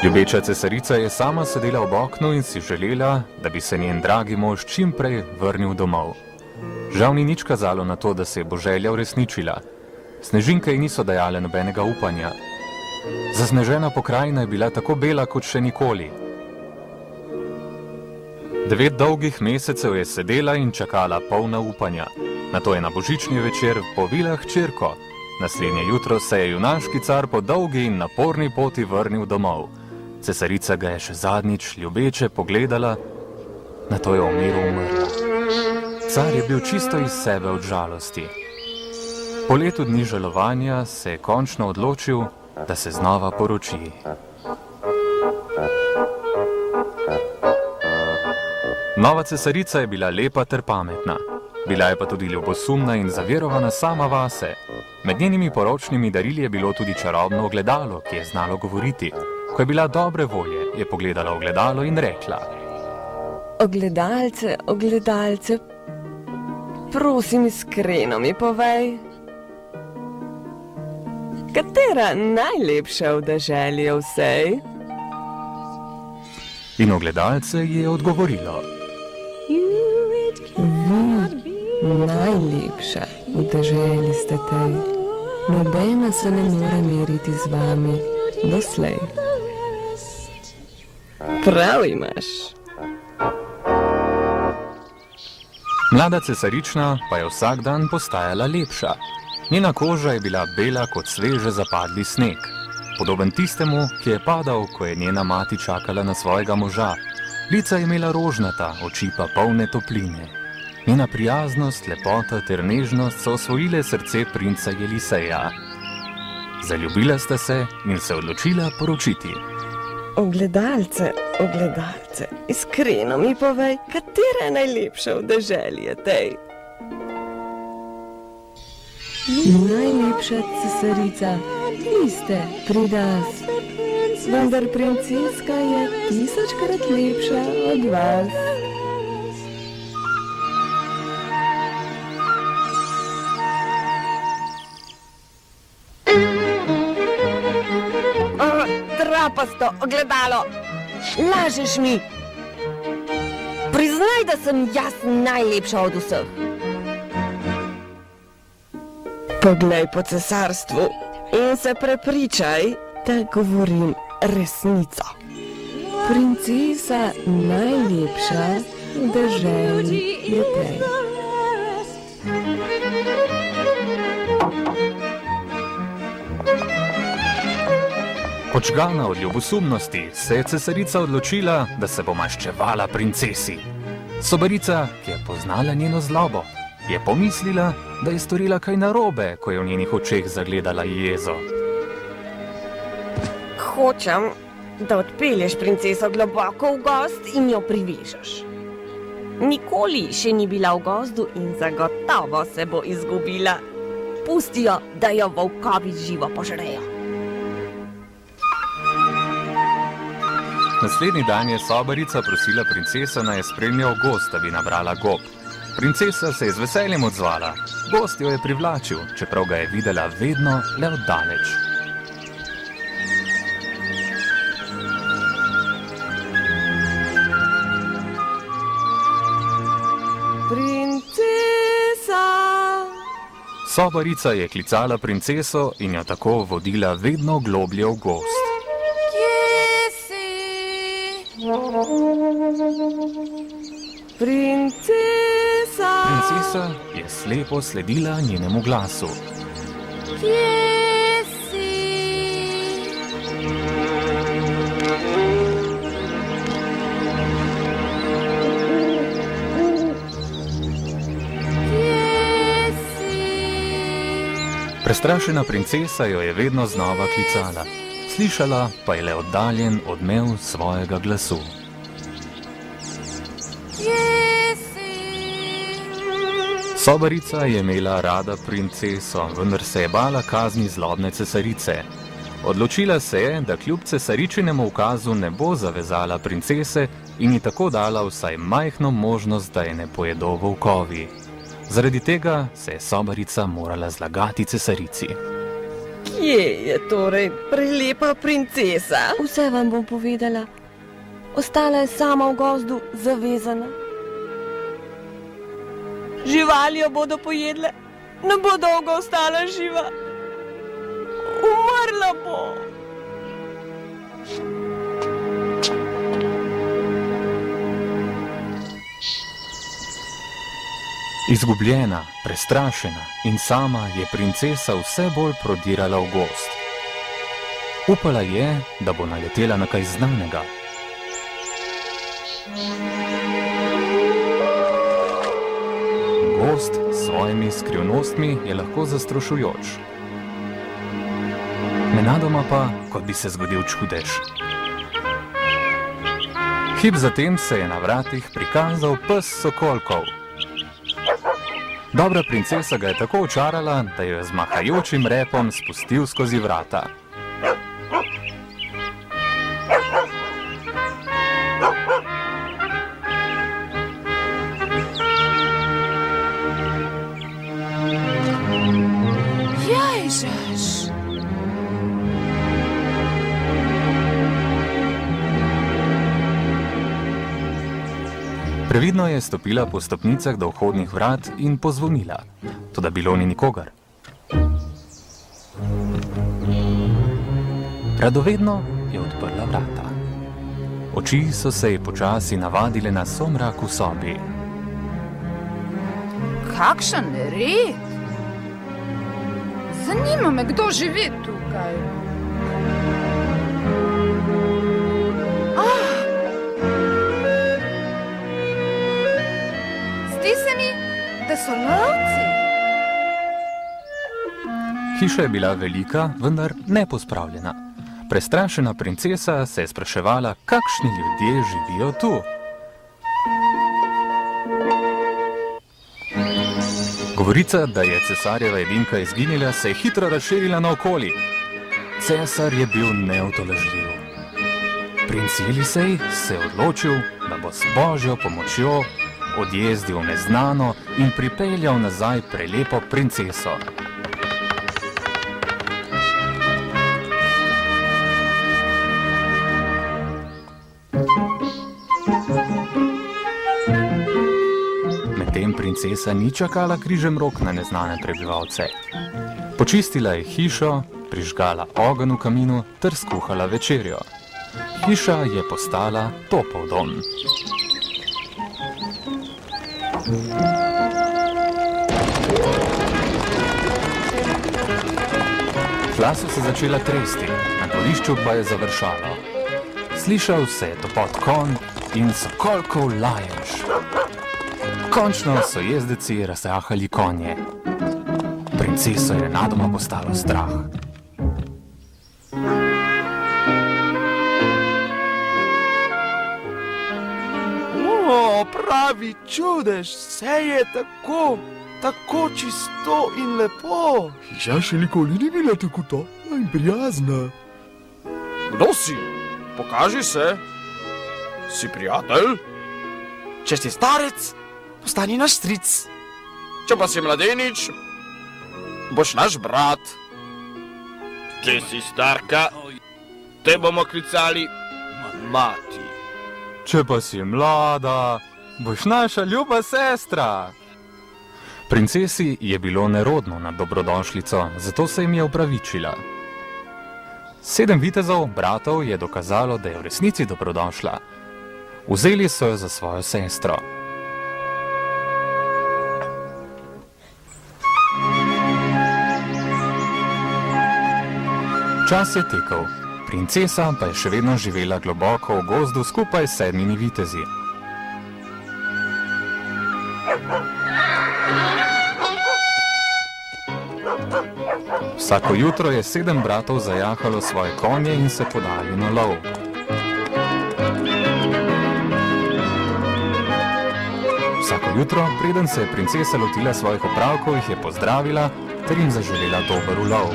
Ljubeča cesarica je sama sedela ob oknu in si želela, da bi se njen dragi mož čim prej vrnil domov. Žal ni nič kazalo na to, da se je bo želja uresničila. Snežinke ji niso dajale nobenega upanja. Zasnežena pokrajina je bila tako bela kot še nikoli. 9 dolgih mesecev je sedela in čakala polna upanja. Nato je na božični večer povila hčerko. Naslednje jutro se je junaški car po dolgi in naporni poti vrnil domov. Cesarica ga je še zadnjič ljubeče pogledala, nato je v miru umrla. Car je bil čisto iz sebe od žalosti. Po letu dni žalovanja se je končno odločil, da se znova poroči. Nova cesarica je bila lepa ter pametna. Bila je pa tudi ljubosumna in zaverovana sama vase. Med njenimi poročnimi darili je bilo tudi čarobno ogledalo, ki je znalo govoriti. Ko je bila dobre volje, je pogledala ogledalo in rekla: Ogledalce, ogledalce, prosim, iskreno mi povej, katera najlepša v deželi je vsej? In ogledalce je odgovorilo: Najlepša v deželi ste tej, nobena se ne more meriti z vami doslej. Prav imaš. Mlada cesarična pa je vsak dan postajala lepša. Njena koža je bila bela kot sveže zapadli sneg, podoben tistemu, ki je padal, ko je njena mati čakala na svojega moža. Lica je imela rožnata, oči pa polne topline. Njena prijaznost, lepota ter nežnost so osvojile srce princa Jeliseja. Zaljubila sta se in se odločila poročiti. Ogledalce, ogledalce, iskreno mi povej, katera je najlepša v deželi je tej? Najlepša cesarica, vi ste pri nas, vendar princeska je 1000-krat lepša od vas. Trapasto ogledalo, lažeš mi. Priznaj, da sem jaz najlepša od vseh. Poglej po cesarstvu in se prepričaj, da govorim resnico. Princesa najlepša v deželi je tej. Podžgana od ljubosumnosti se je cesarica odločila, da se bo maščevala princesi. Sobarica, ki je poznala njeno zlobo, je pomislila, da je storila kaj narobe, ko je v njenih očeh zagledala jezo. Hočem, da odpelješ princeso globoko v gozd in jo privežeš. Nikoli še ni bila v gozdu in zagotovo se bo izgubila. Pusti jo, da jo volkovi živo požrejo. Naslednji dan je sobarica prosila princeso, naj je spremljal gozd, da bi nabrala gob. Princesa se je z veseljem odzvala. Gozd jo je privlačil, čeprav ga je videla vedno le oddaleč. Princesa! Sobarica je klicala princeso in jo tako vodila vedno globlje v gozd. Princesa! Princesa je slepo sledila njenemu glasu. Kje si? Kje si? Prestrašena princesa jo je vedno znova klicala. Slišala pa je le oddaljen odmev svojega glasu. Sobarica je imela rada princeso, vendar se je bala kazni zlobne cesarice. Odločila se je, da kljub cesaričinemu ukazu ne bo zavezala princese in ji tako dala vsaj majhno možnost, da je ne pojedo volkovi. Zaradi tega se je sobarica morala zlagati cesarici. Kje je torej prelepa princesa? Vse vam bom povedala. Ostala je sama v gozdu, zavezana. Živali jo bodo pojedle, ne bo dolgo ostala živa. Umrla bo. Izgubljena, prestrašena in sama je princesa vse bolj prodirala v gozd. Upala je, da bo naletela na kaj znanega. Gozd s svojimi skrivnostmi je lahko zastrašujoč. Nenadoma pa, kot bi se zgodil čudež. Hip zatem se je na vratih prikazal pes Sokolkov. Dobra princesa ga je tako očarala, da jo je z mahajočim repom spustil skozi vrata. Ježiš! Previdno je stopila po stopnicah do vhodnih vrat in pozvonila, toda bilo ni nikogar. Radovedno je odprla vrata. Oči so se ji počasi navadile na somrak v sobi. Kakšen red! Zanima me, kdo živi tukaj. Zdi se mi, da so lovci. Hiša je bila velika, vendar nepospravljena. Prestrašena princesa se je spraševala, kakšni ljudje živijo tu. Govorica, da je cesarjeva edinka izginila, se je hitro razširila naokoli. Cesar je bil neutolažljiv. Princ Jelisej se je odločil, da bo s božjo pomočjo odjezdil v neznano in pripeljal nazaj prelepo princeso. Medtem princesa ni čakala križem rok na neznane prebivalce. Počistila je hišo, prižgala ogenj v kaminu ter skuhala večerjo. Hiša je postala topel dom. Tla so se začela tresti, na dvorišču pa je završalo. Slišal se je topot konj in Sokolkov lajež. Končno so jezdeci razjahali konje. Princeso je nenadoma postalo strah. O, pravi čudež, vse je tako čisto in lepo. Hiša še nikoli ni bila tako topla in prijazna. Kdo si? Pokaži se. Si prijatelj? Če si starec, postani naš stric. Če pa si mladenič, boš naš brat. Če si starka, te bomo klicali mati. Če pa si mlada, boš naša ljuba sestra. Princesi je bilo nerodno nad dobrodošlico, zato se jim je opravičila. 7 vitezov, bratov, je dokazalo, da je v resnici dobrodošla. Vzeli so jo za svojo sestro. Čas je tekel. Princesa pa je še vedno živela globoko v gozdu skupaj s 7 vitezi. Vsako jutro je 7 bratov zajahalo svoje konje in se podali na lov. Vsako jutro, preden se je princesa lotila svojih opravkov, jih je pozdravila ter jim zaželela dober ulov.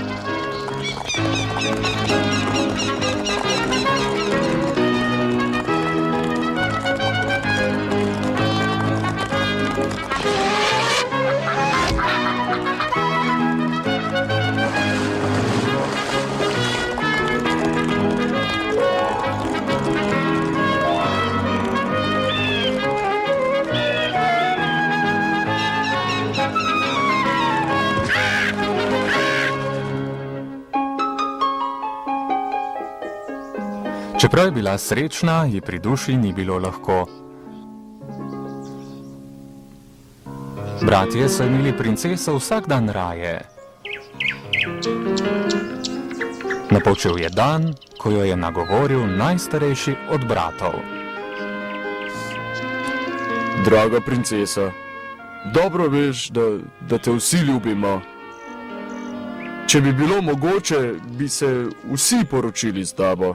Čeprav je bila srečna, ji pri duši ni bilo lahko. Bratje so imeli princeso vsak dan raje. Napočil je dan, ko jo je nagovoril najstarejši od bratov. Draga princesa, dobro veš, da te vsi ljubimo. Če bi bilo mogoče, bi se vsi poročili z tabo.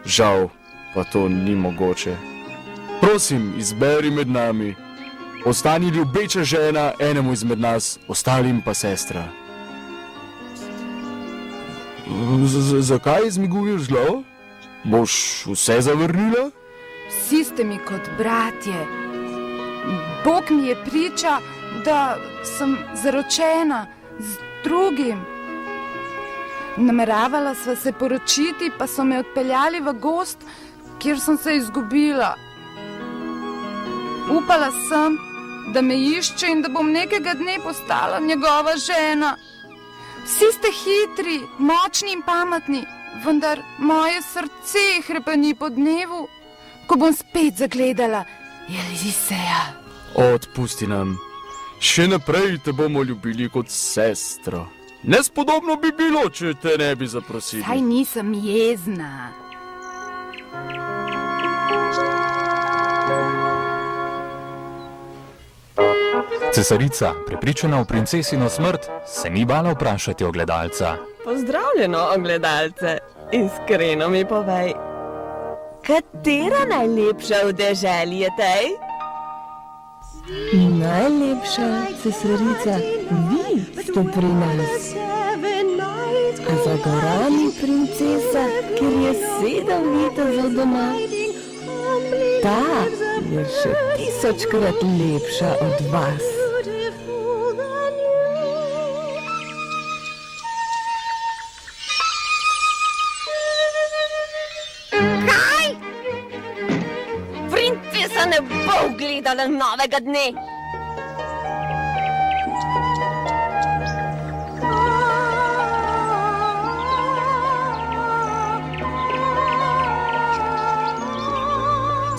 Žal, pa to ni mogoče. Prosim, izberi med nami. Ostani ljubeča žena enemu izmed nas, ostalim pa sestra. Zakaj zmiguješ glavo? Boš vse zavrnila? Vsi ste mi kot bratje. Bog mi je priča, da sem zaročena z drugim. Nameravala sva se poročiti, pa so me odpeljali v gozd, kjer sem se izgubila. Upala sem, da me išče in da bom nekega dne postala njegova žena. Vsi ste hitri, močni in pametni, vendar moje srce hrepeni po dnevu, ko bom spet zagledala Eliseja. Odpusti nam. Še naprej te bomo ljubili kot sestro. Nespodobno bi bilo, če te ne bi zaprosili. Saj nisem jezna. Cesarica, prepričana v princesino smrt, se ni bala vprašati ogledalca. Pozdravljeno, ogledalce. Iskreno mi povej, katera najlepša v deželi je tej? Najlepša, cesarica, vi ste pri nas. A za gorami princesa, ker je 7 let za doma. Ta je še 1000-krat lepša od vas. Kaj? Princesa ne bo ugledala novega dne.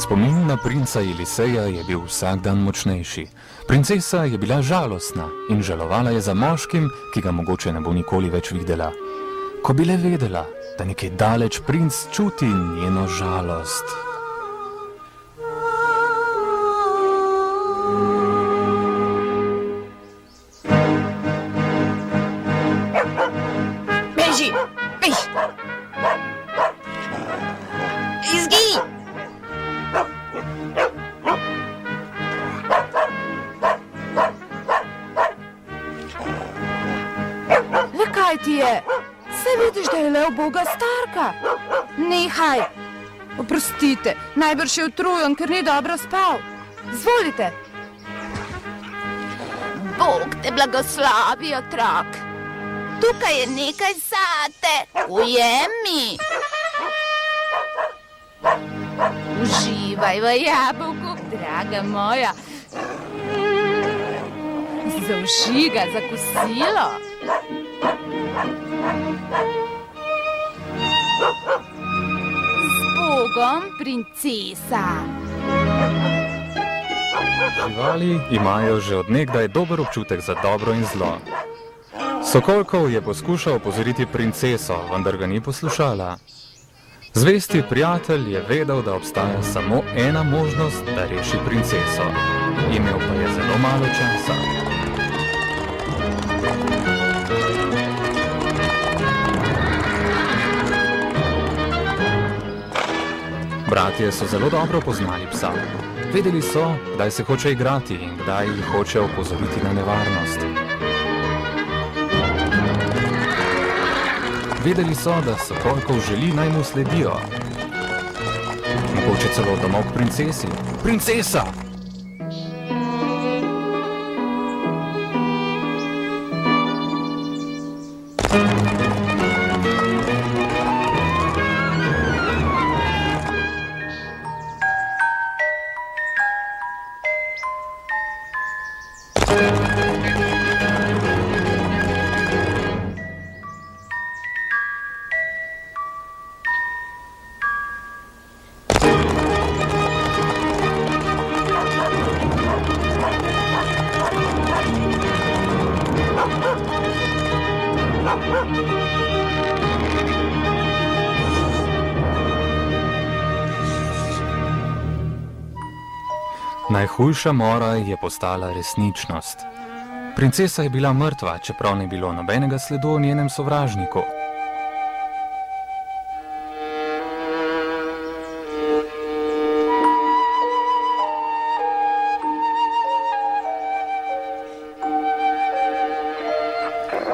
Spomin na princa Eliseja je bil vsak dan močnejši. Princesa je bila žalostna in žalovala je za moškim, ki ga mogoče ne bo nikoli več videla. Ko bi le vedela, da nekje daleč princ čuti njeno žalost. Beži, beži! Izgini! Le kaj ti je? Se vidiš, da je le uboga starka? Nehaj! Oprostite, najbrž je utrujen, ker ni dobro spal. Zvolite! Bog te blagoslovi, otrok. Tukaj je nekaj zate. Ujemi! Uživaj v jabolku, draga moja. Zaužiga za kosilo. Z Bogom, princesa. Živali imajo že od nekdaj dober občutek za dobro in zlo. Sokolkov je poskušal opozoriti princeso, vendar ga ni poslušala. Zvesti prijatelj je vedel, da obstaja samo ena možnost, da reši princeso. Imel pa je zelo malo časa. Bratje so zelo dobro poznali psa. Vedeli so, kdaj se hoče igrati in kdaj jih hoče opozoriti na nevarnost. Vedeli so, da Sokolkov želi, naj mu sledijo. Mogoče celo domov k princesi. Princesa! Najhujša mora je postala resničnost. Princesa je bila mrtva, čeprav ni bilo nobenega sledu o njenem sovražniku.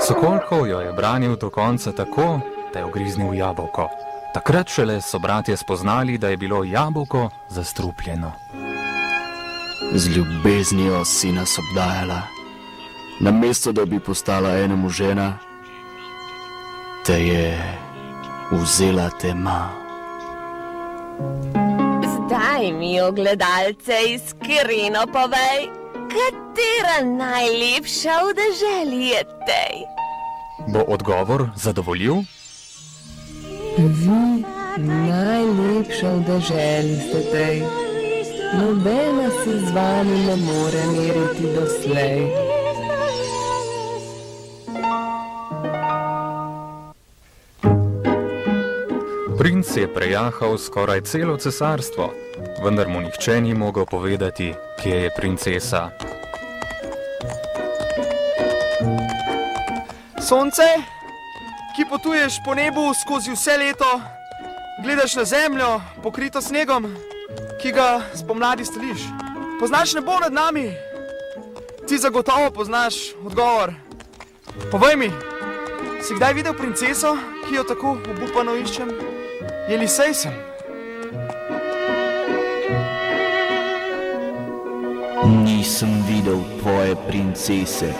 Sokolkov jo je branil do konca tako, da je ugriznil jabolko. Takrat šele so bratje spoznali, da je bilo jabolko zastrupljeno. Z ljubeznijo si nas obdajala, namesto da bi postala enemu žena, te je vzela tema. Zdaj mi, ogledalce, iskreno povej, katera najlepša v deželi je tej? Bo odgovor zadovoljil? Vi najlepša v deželi ste tej. Nobena se z vami ne more meriti doslej. Princ je prejahal skoraj celo cesarstvo, vendar mu nihče ni mogel povedati, kje je princesa. Sonce, ki potuješ po nebu skozi vse leto, gledaš na zemljo, pokrito snegom, ki ga spomladi steliš. Poznaš nebo nad nami? Ti zagotovo poznaš odgovor. Povej mi, si kdaj videl princeso, ki jo tako obupano iščem? Je Lisej sem? Nisem videl tvoje princese.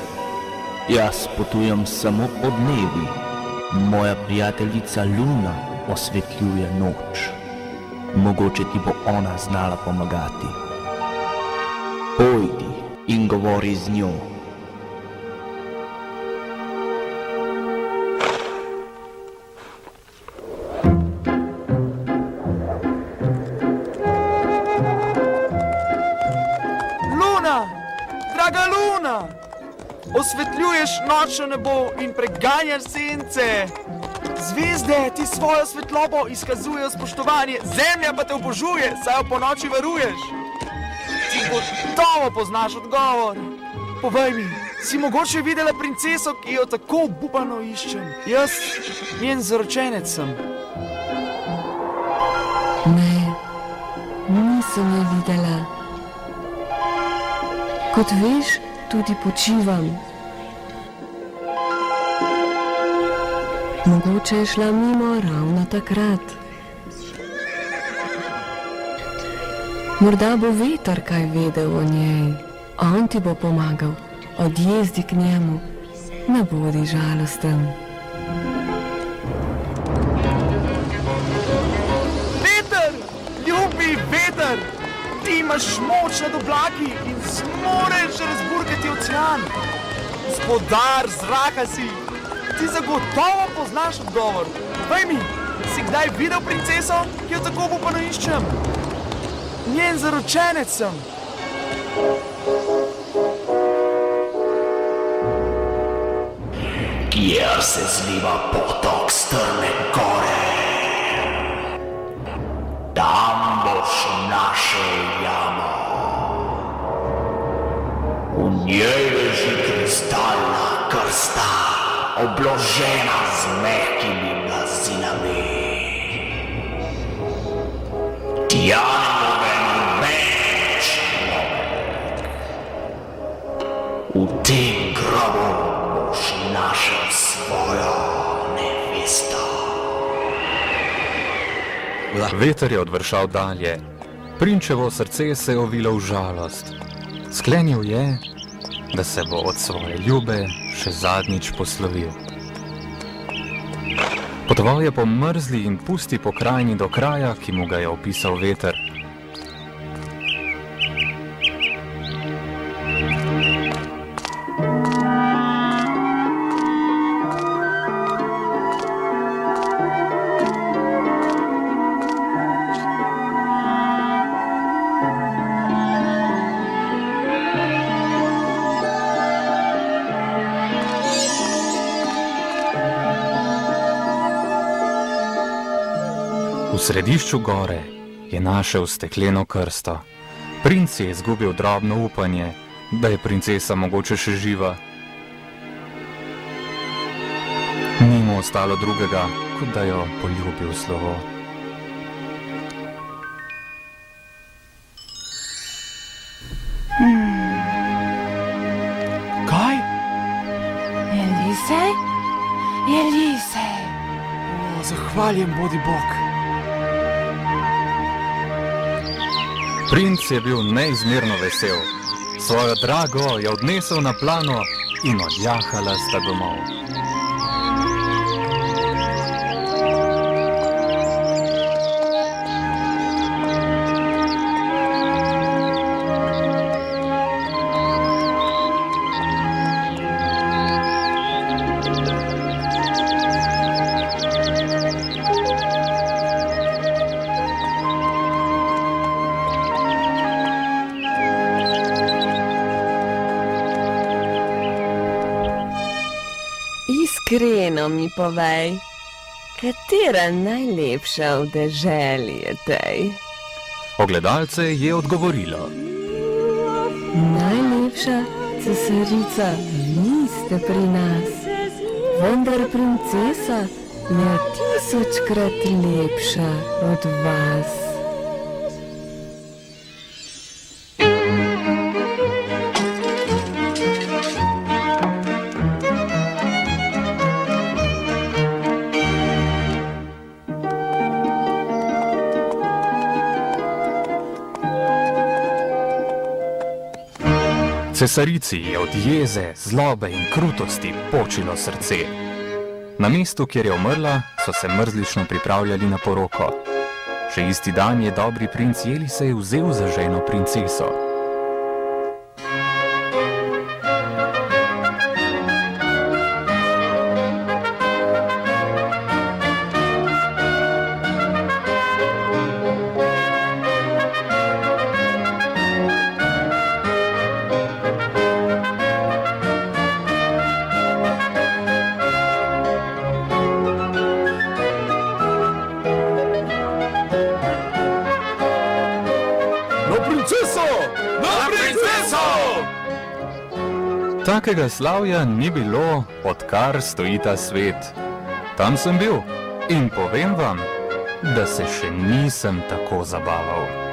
Jaz potujem samo po dnevi. Moja prijateljica Luna osvetljuje noč. Mogoče ti bo ona znala pomagati. Pojdi in govori z njo. Luna! Draga Luna! Osvetljuješ nočno nebo in preganjaš sence. Zvezde ti svojo svetlobo izkazujejo spoštovanje, zemlja pa te obožuje, saj jo ponoči varuješ. Ti gotovo poznaš odgovor. Povej mi, si mogoče videla princeso, ki jo tako obupano iščem? Jaz, njen zaročenec sem. Ne, nisem je videla. Kot veš, tudi počivam. Mogoče je šla mimo ravno takrat. Morda bo veter kaj vedel o njej. On ti bo pomagal. Odjezdi k njemu. Ne bodi žalosten. Veter! Ljubi veter! Ti imaš moč nad oblaki in zmoreš razburkati ocean. Gospodar zraka si! Ti zagotovo poznaš odgovor. Povej mi, si kdaj videl princeso, ki jo tako obupano iščem? Njen zaročenec sem. Kjer se zliva potok strme gore. Tam boš našel jamo. V njej leži kristalna krsta, obložena z mehkimi blazinami. Tja ne more noben več V tem grobu boš našel svojo nevesto. Veter je odvršal dalje. Prinčevo srce se je ovilo v žalost. Sklenil je, da se bo od svoje ljube še zadnjič poslovil. Potoval je po mrzli in pusti pokrajini do kraja, ki mu ga je opisal veter. V središču gore je našel stekleno krsto. Princ je izgubil drobno upanje, da je princesa mogoče še živa. Ni mu ostalo drugega, kot da jo poljubil slovo. Kaj? Elisej? Elisej! O, zahvaljen bodi Bog. Princ je bil neizmerno vesel. Svojo drago je odnesel na plano in odjahala sta domov. Iskreno mi povej, katera najlepša v deželi je tej? Ogledalce je odgovorilo. Najlepša cesarica niste pri nas, vendar princesa je 1000-krat lepša od vas. Cesarici je od jeze, zlobe in krutosti počilo srce. Na mestu, kjer je umrla, so se mrzlično pripravljali na poroko. Še isti dan je dobri princ Elisej vzel za ženo princeso. Takega slavja ni bilo, odkar stoji ta svet. Tam sem bil in povem vam, da se še nisem tako zabaval.